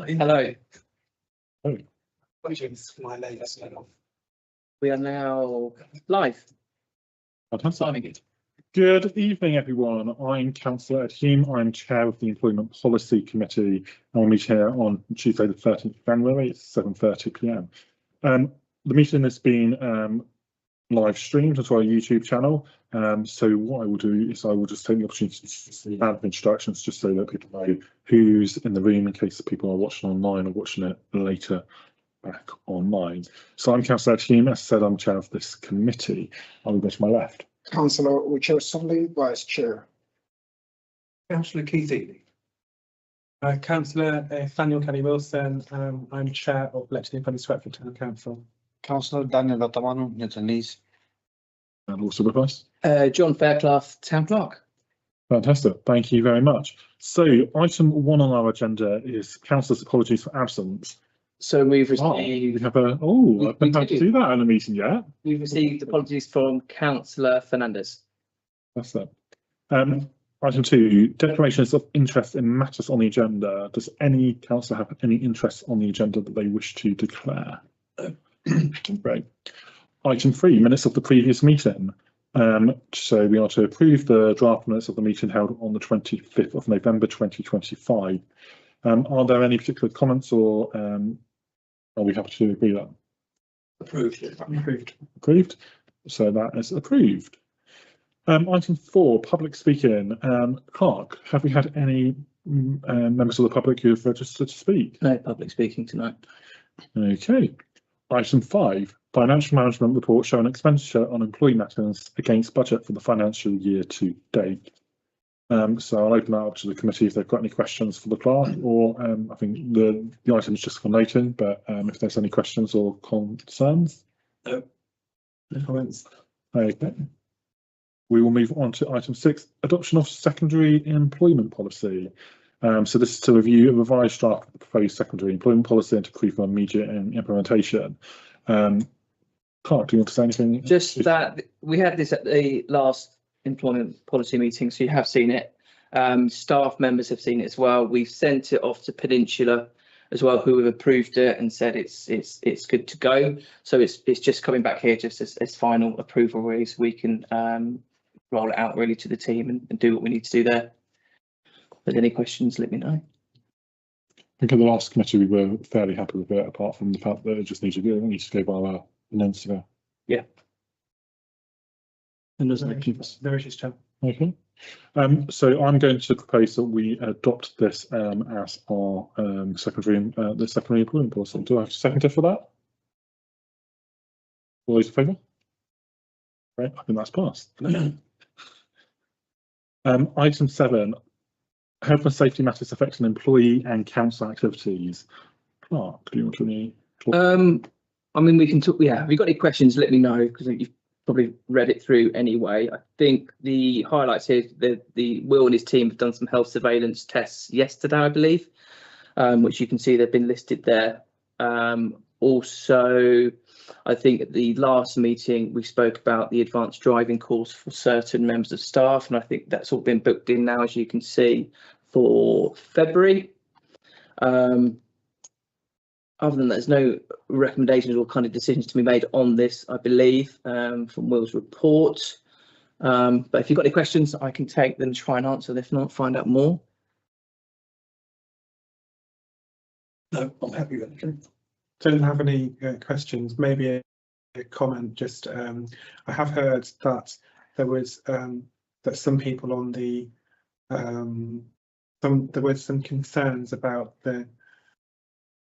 Hello. Oh. My latest. We are now live. Fantastic. Good evening, everyone. I'm Councillor Ed Hume. I'm Chair of the Employment Policy Committee, and we'll meet here on Tuesday, the 13th of January at 7:30 p.m. The meeting has been live streamed onto our YouTube channel. So what I will do is I will just take the opportunity to add introductions just so that people know who's in the room in case people are watching online or watching it later back online. So I'm Councillor Ed Hume. As I said, I'm Chair of this committee. I will go to my left. Councillor Richard Sunley, Vice Chair. Councillor Keith Ely. Councillor Nathaniel Kelly Wilson. I'm Chair of Bletchley and Fenny Stratford Town Council. Councillor Daniel Otamanu, Newton Lees. And also with us. John Fairclough, Town Clerk. Fantastic. Thank you very much. So item 1 on our agenda is councillors' apologies for absence. So we've Oh, received, we have a, I've been had to do that in a meeting yet. we've received apologies from Councillor Fernandez. That's it. Item 2, declarations of interest in matters on the agenda. Does any councillor have any interest on the agenda that they wish to declare? Great. Item 3, minutes of the previous meeting. So we are to approve the draft minutes of the meeting held on the 25th of November 2025. Are there any particular comments or are we happy to agree that? Approved. Approved. So that is approved. Item 4, public speaking. Clark, have we had any members of the public who have registered to speak? No public speaking tonight. Okay. Item 5, financial management report showing expenditure on employee matters against budget for the financial year to date. So I'll open that up to the committee if they've got any questions for the clerk, or I think the item is just for noting, but if there's any questions or concerns. No comments. Okay. We will move on to item 6, adoption of secondary employment policy. So this is to review a revised draft of the proposed secondary employment policy and to agree for immediate implementation. Clark, do you want to say anything? Just that we had this at the last employment policy meeting, so you have seen it. Staff members have seen it as well. We've sent it off to Peninsula as well, who have approved it and said it's good to go. So it's just coming back here just as final approval, really, so we can roll it out really to the team and do what we need to do there. If there's any questions, let me know. I think in the last committee we were fairly happy with it, apart from the fact that it just needs to go by our notes ago. Yeah. And there's There is his chair. okay. So I'm going to propose that we adopt this as our secondary employment policy. Do I have a seconder for that? All those in favour? Right, I think that's passed. Item 7, health and safety matters affecting employee and council activities. Clark, do you want to talk? I mean, we can talk. Yeah, if you've got any questions, let me know, because you've probably read it through anyway. I think the highlights here, the Will and his team have done some health surveillance tests yesterday, I believe, which you can see they've been listed there. Also, I think at the last meeting we spoke about the advanced driving course for certain members of staff, and I think that's all been booked in now, as you can see, for February. Other than that, there's no recommendations or kind of decisions to be made on this, I believe, from Will's report. But if you've got any questions, I can take them, try and answer them. If not, find out more. No, I'm happy with it. Don't have any questions. Maybe a comment. Just I have heard that there was that some people on the there were some concerns about the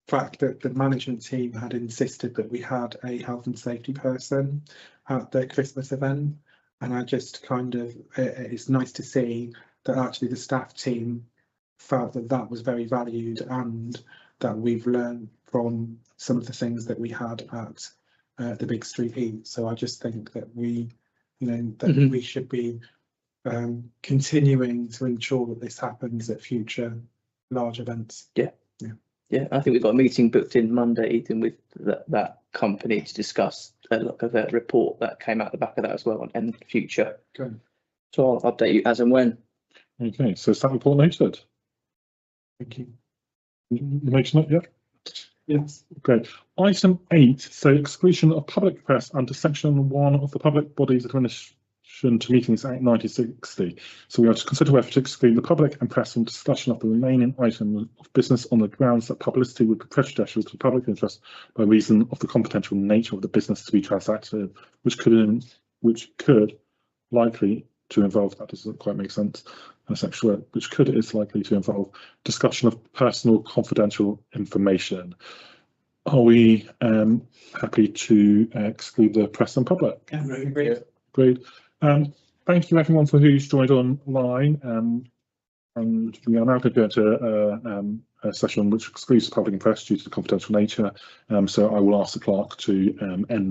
fact that the management team had insisted that we had a health and safety person at the Christmas event, and I just kind of, it's nice to see that actually the staff team felt that that was very valued and that we've learned from some of the things that we had at the Big Street Eat. So I just think that we, we should be continuing to ensure that this happens at future large events. Yeah, I think we've got a meeting booked in Monday evening with that company to discuss a look at the report that came out the back of that as well and future. Okay. So I'll update you as and when. Okay, so is that report noted? Thank you. Making it, yeah. Yes. Okay. Item 8, so exclusion of public press under section 1 of the Public Bodies Administration to Meetings Act 1960. So we are to consider whether to exclude the public and press from discussion of the remaining item of business on the grounds that publicity would be prejudicial to the public interest by reason of the confidential nature of the business to be transacted, which could likely to involve, that doesn't quite make sense, which is likely to involve discussion of personal confidential information. Are we happy to exclude the press and public? Yeah, really great. Great. Thank you everyone for who's joined online. And we are now going to go into a session which excludes the public and press due to the confidential nature. So I will ask the clerk to end